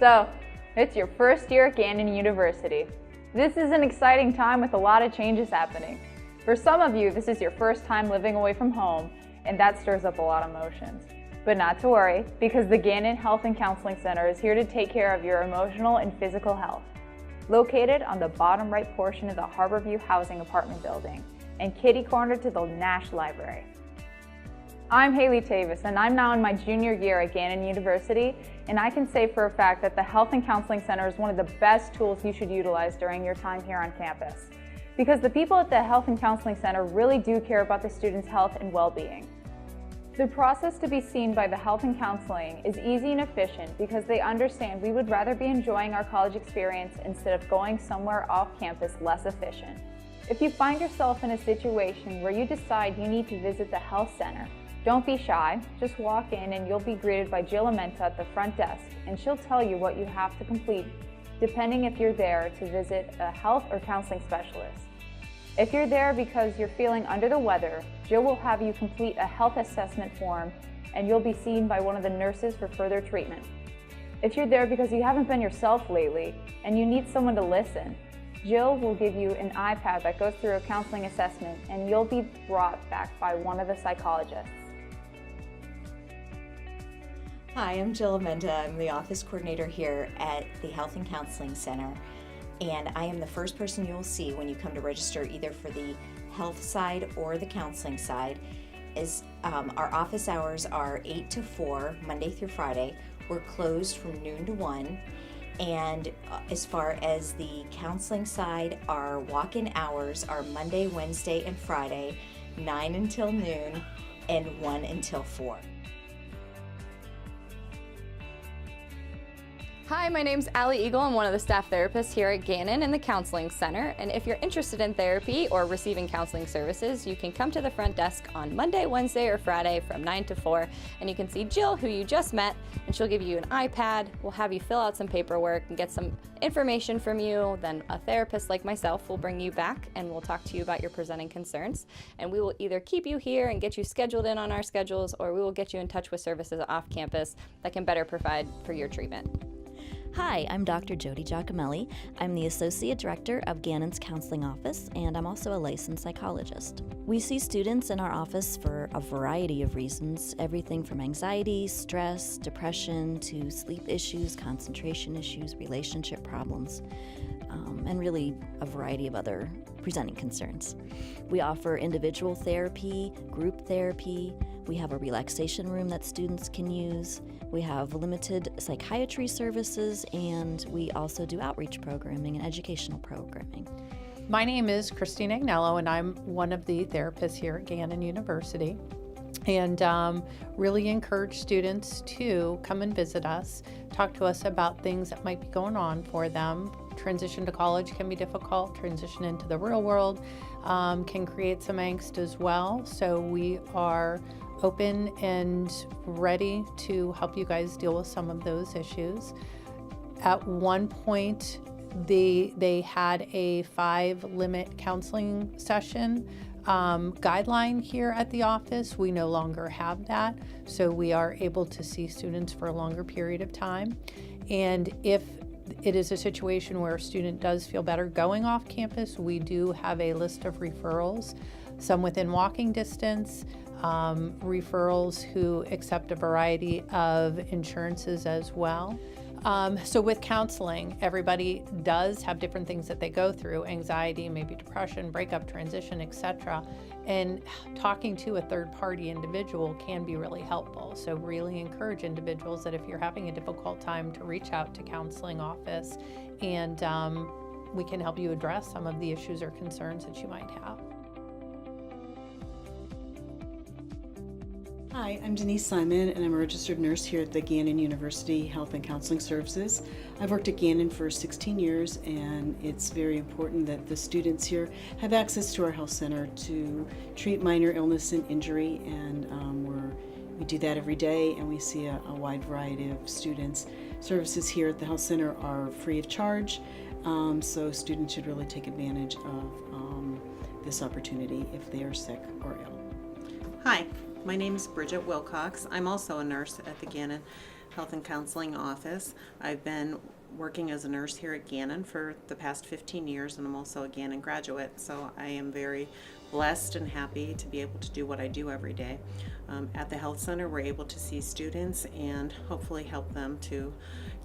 So, it's your first year at Gannon University. This is an exciting time with a lot of changes happening. For some of you, this is your first time living away from home, and that stirs up a lot of emotions. But not to worry, because the Gannon Health and Counseling Center is here to take care of your emotional and physical health. Located on the bottom right portion of the Harborview Housing Apartment Building and kitty-corner to the Nash Library. I'm Tewes, and I'm now in my junior year at Gannon University, and I can say for a fact that the Health and Counseling Center is one of the best tools you should utilize during your time here on campus. Because the people at the Health and Counseling Center really do care about the students' health and well-being. The process to be seen by the Health and Counseling is easy and efficient because they understand we would rather be enjoying our college experience instead of going somewhere off campus less efficient. If you find yourself in a situation where you decide you need to visit the health center, don't be shy, just walk in and you'll be greeted by Jill Amenta at the front desk, and she'll tell you what you have to complete, depending if you're there to visit a health or counseling specialist. If you're there because you're feeling under the weather, Jill will have you complete a health assessment form and you'll be seen by one of the nurses for further treatment. If you're there because you haven't been yourself lately and you need someone to listen, Jill will give you an iPad that goes through a counseling assessment and you'll be brought back by one of the psychologists. Hi, I'm Jill Amenta. I'm the office coordinator here at the Health and Counseling Center, and I am the first person you will see when you come to register either for the health side or the counseling side. Our office hours are 8 to 4, Monday through Friday. We're closed from noon to 1. And as far as the counseling side, our walk-in hours are Monday, Wednesday, and Friday, 9 until noon and 1 until 4. Hi, my name's Allie Eagle. I'm one of the staff therapists here at Gannon in the Counseling Center. And if you're interested in therapy or receiving counseling services, you can come to the front desk on Monday, Wednesday, or Friday from 9 to 4. And you can see Jill, who you just met, and she'll give you an iPad. We'll have you fill out some paperwork and get some information from you. Then a therapist like myself will bring you back and we'll talk to you about your presenting concerns. And we will either keep you here and get you scheduled in on our schedules, or we will get you in touch with services off campus that can better provide for your treatment. Hi, I'm Dr. Jody Giacomelli. I'm the Associate Director of Gannon's Counseling Office, and I'm also a licensed psychologist. We see students in our office for a variety of reasons, everything from anxiety, stress, depression, to sleep issues, concentration issues, relationship problems, and really a variety of other presenting concerns. We offer individual therapy, group therapy. We have a relaxation room that students can use. We have limited psychiatry services, and we also do outreach programming and educational programming. My name is Christine Agnello, and I'm one of the therapists here at Gannon University. And really encourage students to come and visit us, talk to us about things that might be going on for them. Transition to college can be difficult. Transition into the real world can create some angst as well. So we are open and ready to help you guys deal with some of those issues. At one point, they had a 5-limit counseling session guideline here at the office. We no longer have that, so we are able to see students for a longer period of time. And if it is a situation where a student does feel better going off campus, we do have a list of referrals, some within walking distance, referrals who accept a variety of insurances as well. So with counseling, everybody does have different things that they go through, anxiety, maybe depression, breakup, transition, etc. And talking to a third-party individual can be really helpful. So really encourage individuals that if you're having a difficult time to reach out to counseling office, and we can help you address some of the issues or concerns that you might have. Hi, I'm Denise Simon, and I'm a registered nurse here at the Gannon University Health and Counseling Services. I've worked at Gannon for 16 years, and it's very important that the students here have access to our health center to treat minor illness and injury, and we do that every day, and we see a wide variety of students. Services here at the health center are free of charge, so students should really take advantage of this opportunity if they are sick or ill. Hi. My name is Bridget Wilcox. I'm also a nurse at the Gannon Health and Counseling Office. I've been working as a nurse here at Gannon for the past 15 years, and I'm also a Gannon graduate, so I am very blessed and happy to be able to do what I do every day. At the Health Center, we're able to see students and hopefully help them to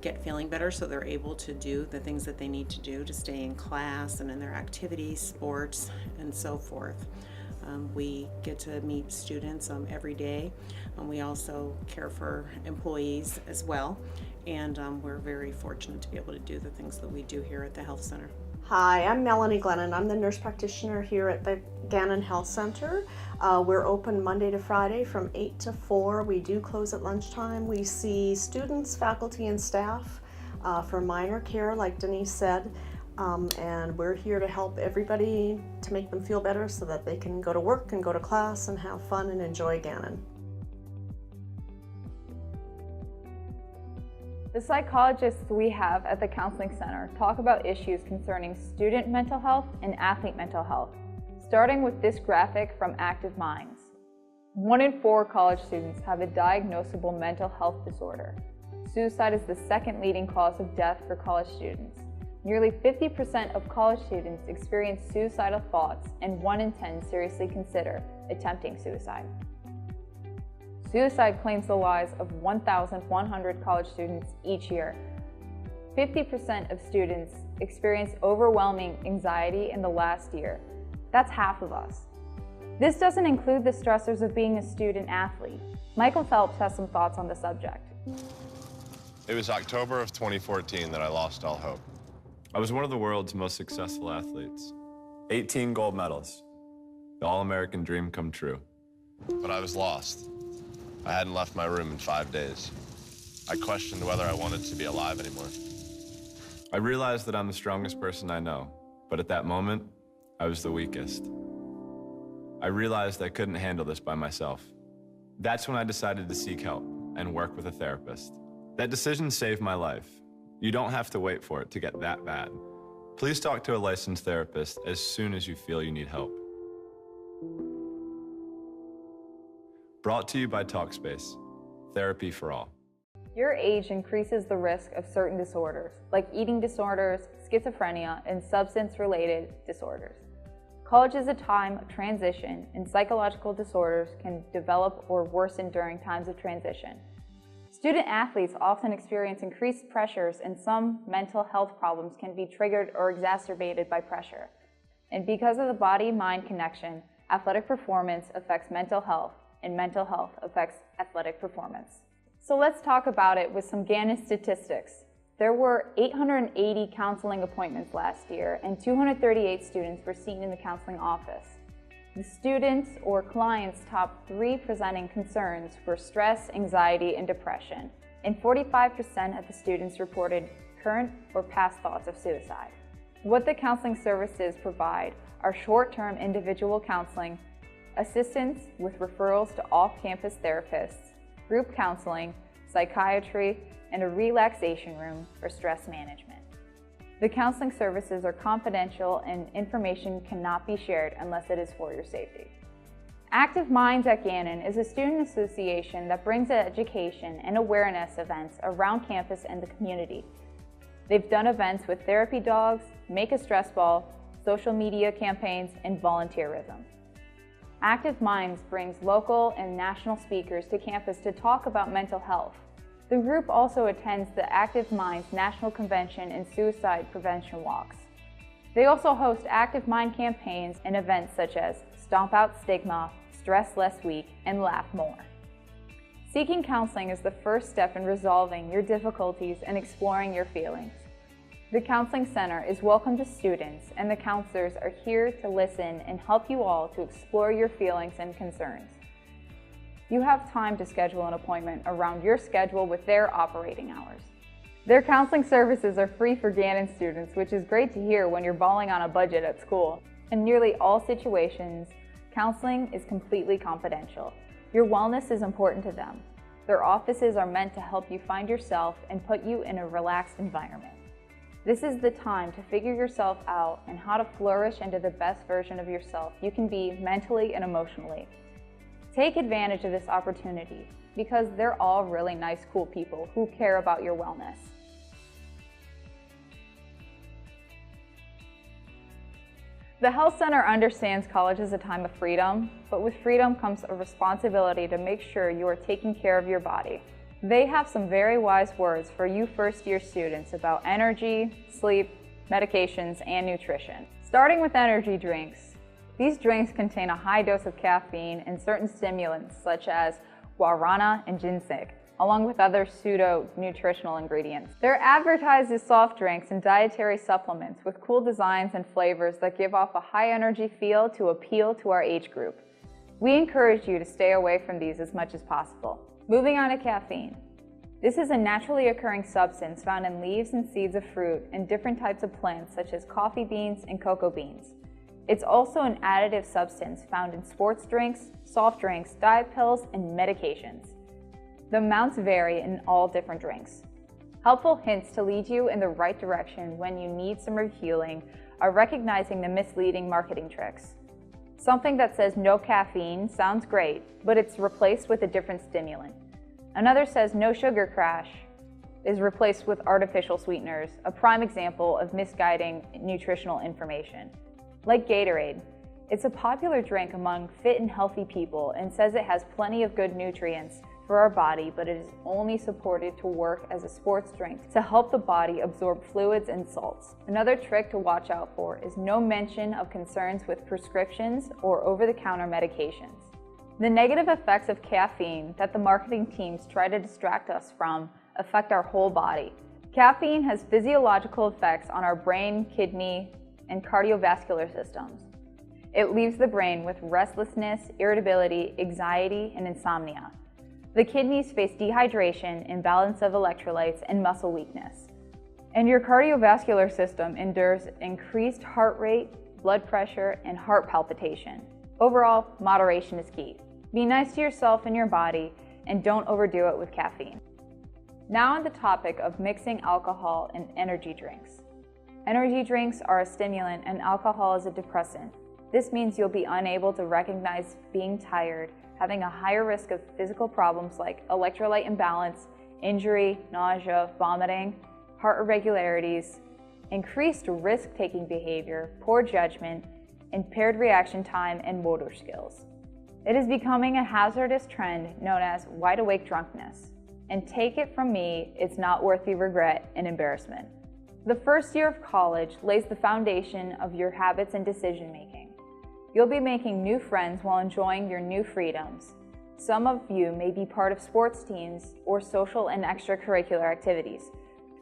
get feeling better so they're able to do the things that they need to do to stay in class and in their activities, sports, and so forth. We get to meet students every day. We also care for employees as well, and we're very fortunate to be able to do the things that we do here at the Health Center. Hi, I'm Melanie Glennon. I'm the nurse practitioner here at the Gannon Health Center. We're open Monday to Friday from 8 to 4. We do close at lunchtime. We see students, faculty, and staff for minor care, like Denise said. And we're here to help everybody to make them feel better so that they can go to work and go to class and have fun and enjoy Gannon. The psychologists we have at the Counseling Center talk about issues concerning student mental health and athlete mental health, starting with this graphic from Active Minds. 1 in 4 college students have a diagnosable mental health disorder. Suicide is the second leading cause of death for college students. Nearly 50% of college students experience suicidal thoughts, and 1 in 10 seriously consider attempting suicide. Suicide claims the lives of 1,100 college students each year. 50% of students experience overwhelming anxiety in the last year. That's half of us. This doesn't include the stressors of being a student athlete. Michael Phelps has some thoughts on the subject. It was October of 2014 that I lost all hope. I was one of the world's most successful athletes. 18 gold medals. The all-American dream come true. But I was lost. I hadn't left my room in 5 days. I questioned whether I wanted to be alive anymore. I realized that I'm the strongest person I know, but at that moment, I was the weakest. I realized I couldn't handle this by myself. That's when I decided to seek help and work with a therapist. That decision saved my life. You don't have to wait for it to get that bad. Please talk to a licensed therapist as soon as you feel you need help. Brought to you by Talkspace, therapy for all. Your age increases the risk of certain disorders, like eating disorders, schizophrenia, and substance-related disorders. College is a time of transition, and psychological disorders can develop or worsen during times of transition. Student athletes often experience increased pressures, and some mental health problems can be triggered or exacerbated by pressure. And because of the body-mind connection, athletic performance affects mental health, and mental health affects athletic performance. So let's talk about it with some Gannon statistics. There were 880 counseling appointments last year, and 238 students were seen in the counseling office. The students or clients' top 3 presenting concerns were stress, anxiety, and depression, and 45% of the students reported current or past thoughts of suicide. What the counseling services provide are short-term individual counseling, assistance with referrals to off-campus therapists, group counseling, psychiatry, and a relaxation room for stress management. The counseling services are confidential and information cannot be shared unless it is for your safety. Active Minds at Gannon is a student association that brings education and awareness events around campus and the community. They've done events with therapy dogs, Make a Stress Ball, social media campaigns, and volunteerism. Active Minds brings local and national speakers to campus to talk about mental health. The group also attends the Active Minds National Convention and Suicide Prevention Walks. They also host Active Mind campaigns and events such as Stomp Out Stigma, Stress Less Week, and Laugh More. Seeking counseling is the first step in resolving your difficulties and exploring your feelings. The Counseling Center is welcome to students, and the counselors are here to listen and help you all to explore your feelings and concerns. You have time to schedule an appointment around your schedule with their operating hours. Their counseling services are free for Gannon students, which is great to hear when you're balling on a budget at school. In nearly all situations, counseling is completely confidential. Your wellness is important to them. Their offices are meant to help you find yourself and put you in a relaxed environment. This is the time to figure yourself out and how to flourish into the best version of yourself you can be mentally and emotionally. Take advantage of this opportunity because they're all really nice, cool people who care about your wellness. The Health Center understands college is a time of freedom, but with freedom comes a responsibility to make sure you are taking care of your body. They have some very wise words for you first-year students about energy, sleep, medications, and nutrition. Starting with energy drinks. These drinks contain a high dose of caffeine and certain stimulants such as guarana and ginseng, along with other pseudo-nutritional ingredients. They're advertised as soft drinks and dietary supplements with cool designs and flavors that give off a high energy feel to appeal to our age group. We encourage you to stay away from these as much as possible. Moving on to caffeine. This is a naturally occurring substance found in leaves and seeds of fruit and different types of plants such as coffee beans and cocoa beans. It's also an additive substance found in sports drinks, soft drinks, diet pills, and medications. The amounts vary in all different drinks. Helpful hints to lead you in the right direction when you need some refueling are recognizing the misleading marketing tricks. Something that says no caffeine sounds great, but it's replaced with a different stimulant. Another says no sugar crash is replaced with artificial sweeteners, a prime example of misguiding nutritional information. Like Gatorade, it's a popular drink among fit and healthy people and says it has plenty of good nutrients for our body, but it is only supported to work as a sports drink to help the body absorb fluids and salts. Another trick to watch out for is no mention of concerns with prescriptions or over-the-counter medications. The negative effects of caffeine that the marketing teams try to distract us from affect our whole body. Caffeine has physiological effects on our brain, kidney, and cardiovascular systems. It leaves the brain with restlessness, irritability, anxiety, and insomnia. The kidneys face dehydration, imbalance of electrolytes, and muscle weakness. And your cardiovascular system endures increased heart rate, blood pressure, and heart palpitation. Overall, moderation is key. Be nice to yourself and your body, and don't overdo it with caffeine. Now on the topic of mixing alcohol and energy drinks. Energy drinks are a stimulant and alcohol is a depressant. This means you'll be unable to recognize being tired, having a higher risk of physical problems like electrolyte imbalance, injury, nausea, vomiting, heart irregularities, increased risk-taking behavior, poor judgment, impaired reaction time, and motor skills. It is becoming a hazardous trend known as wide-awake drunkenness. And take it from me, it's not worth the regret and embarrassment. The first year of college lays the foundation of your habits and decision-making. You'll be making new friends while enjoying your new freedoms. Some of you may be part of sports teams or social and extracurricular activities.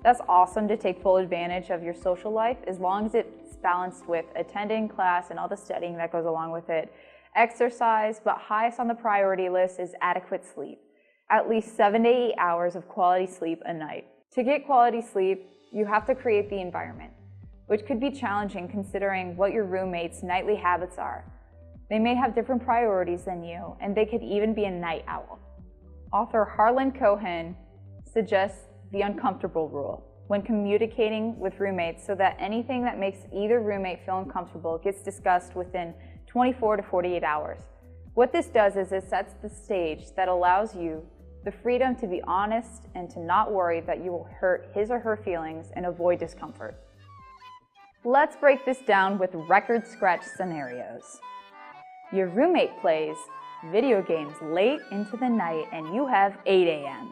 That's awesome to take full advantage of your social life as long as it's balanced with attending class and all the studying that goes along with it. Exercise, but highest on the priority list is adequate sleep. At least 7 to 8 hours of quality sleep a night. To get quality sleep, you have to create the environment, which could be challenging considering what your roommates' nightly habits are. They may have different priorities than you, and they could even be a night owl. Author Harlan Cohen suggests the uncomfortable rule when communicating with roommates so that anything that makes either roommate feel uncomfortable gets discussed within 24 to 48 hours. What this does is it sets the stage that allows you the freedom to be honest and to not worry that you will hurt his or her feelings and avoid discomfort. Let's break this down with record scratch scenarios. Your roommate plays video games late into the night and you have 8 a.m.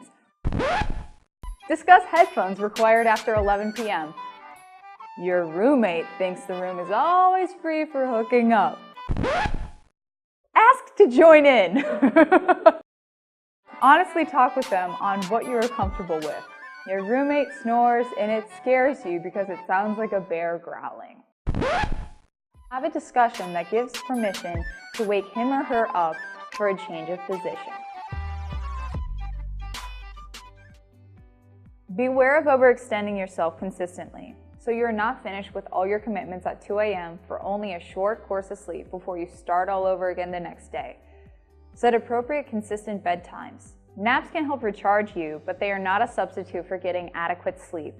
Discuss headphones required after 11 p.m. Your roommate thinks the room is always free for hooking up. Ask to join in. Honestly talk with them on what you are comfortable with. Your roommate snores and it scares you because it sounds like a bear growling. Have a discussion that gives permission to wake him or her up for a change of position. Beware of overextending yourself consistently, so you're not finished with all your commitments at 2 a.m. for only a short course of sleep before you start all over again the next day. Set appropriate, consistent bedtimes. Naps can help recharge you, but they are not a substitute for getting adequate sleep,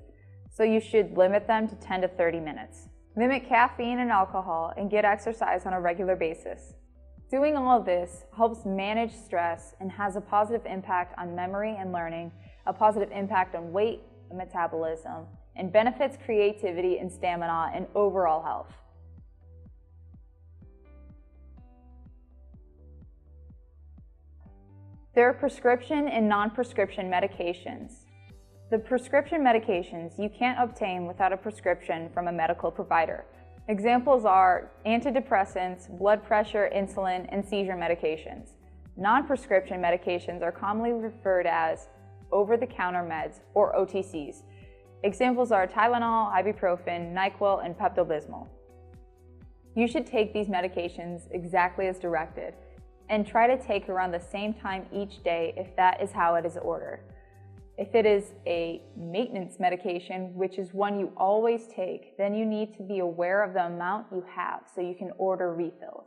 so you should limit them to 10 to 30 minutes. Limit caffeine and alcohol and get exercise on a regular basis. Doing all of this helps manage stress and has a positive impact on memory and learning, a positive impact on weight and metabolism, and benefits creativity and stamina and overall health. There are prescription and non-prescription medications. The prescription medications you can't obtain without a prescription from a medical provider. Examples are antidepressants, blood pressure, insulin, and seizure medications. Non-prescription medications are commonly referred as over-the-counter meds, or OTCs. Examples are Tylenol, ibuprofen, NyQuil, and Pepto-Bismol. You should take these medications exactly as directed, and try to take around the same time each day if that is how it is ordered. If it is a maintenance medication, which is one you always take, then you need to be aware of the amount you have so you can order refills.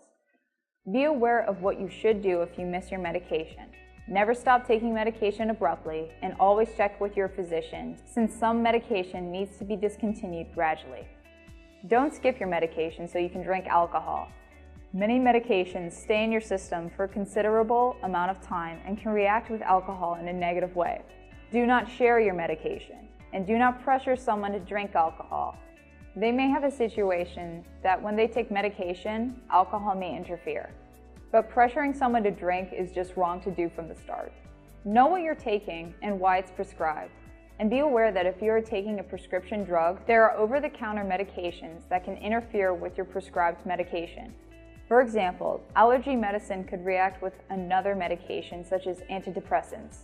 Be aware of what you should do if you miss your medication. Never stop taking medication abruptly, and always check with your physician, since some medication needs to be discontinued gradually. Don't skip your medication so you can drink alcohol. Many medications stay in your system for a considerable amount of time and can react with alcohol in a negative way. Do not share your medication, and do not pressure someone to drink alcohol. They may have a situation that when they take medication, alcohol may interfere. But pressuring someone to drink is just wrong to do from the start. Know what you're taking and why it's prescribed. And be aware that if you are taking a prescription drug, there are over-the-counter medications that can interfere with your prescribed medication. For example, allergy medicine could react with another medication such as antidepressants.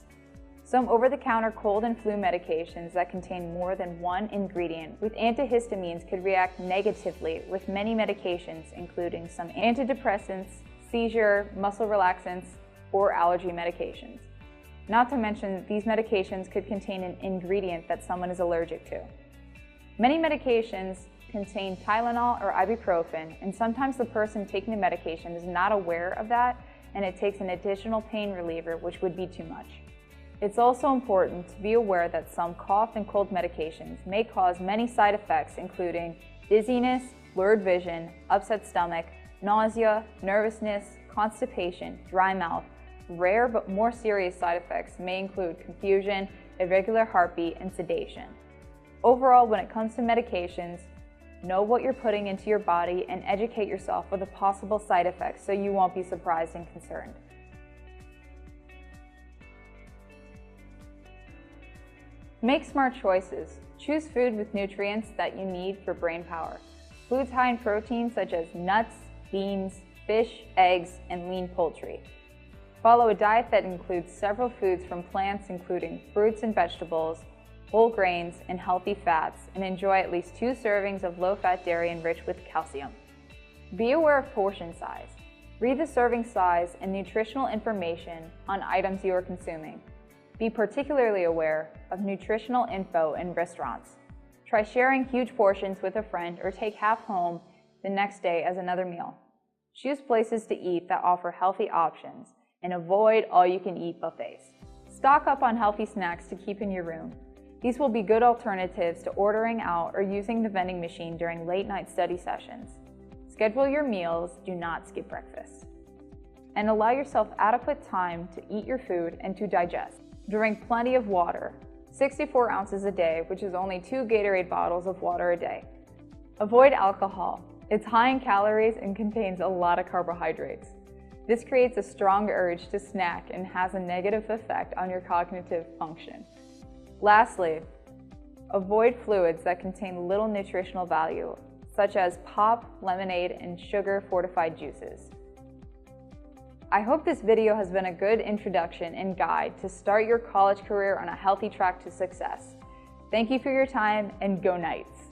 Some over-the-counter cold and flu medications that contain more than one ingredient with antihistamines could react negatively with many medications, including some antidepressants, seizure, muscle relaxants, or allergy medications. Not to mention, these medications could contain an ingredient that someone is allergic to. Many medications contain Tylenol or ibuprofen, and sometimes the person taking the medication is not aware of that, and it takes an additional pain reliever, which would be too much. It's also important to be aware that some cough and cold medications may cause many side effects, including dizziness, blurred vision, upset stomach, nausea, nervousness, constipation, dry mouth. Rare but more serious side effects may include confusion, irregular heartbeat, and sedation. Overall, when it comes to medications, know what you're putting into your body and educate yourself with the possible side effects so you won't be surprised and concerned. Make smart choices. Choose food with nutrients that you need for brain power. Foods high in protein such as nuts, beans, fish, eggs, and lean poultry. Follow a diet that includes several foods from plants including fruits and vegetables, whole grains, and healthy fats, and enjoy at least 2 servings of low-fat dairy enriched with calcium. Be aware of portion size. Read the serving size and nutritional information on items you are consuming. Be particularly aware of nutritional info in restaurants. Try sharing huge portions with a friend or take half home the next day as another meal. Choose places to eat that offer healthy options and avoid all-you-can-eat buffets. Stock up on healthy snacks to keep in your room. These will be good alternatives to ordering out or using the vending machine during late-night study sessions. Schedule your meals, do not skip breakfast. And allow yourself adequate time to eat your food and to digest. Drink plenty of water, 64 ounces a day, which is only 2 Gatorade bottles of water a day. Avoid alcohol. It's high in calories and contains a lot of carbohydrates. This creates a strong urge to snack and has a negative effect on your cognitive function. Lastly, avoid fluids that contain little nutritional value, such as pop, lemonade, and sugar-fortified juices. I hope this video has been a good introduction and guide to start your college career on a healthy track to success. Thank you for your time, and go Knights!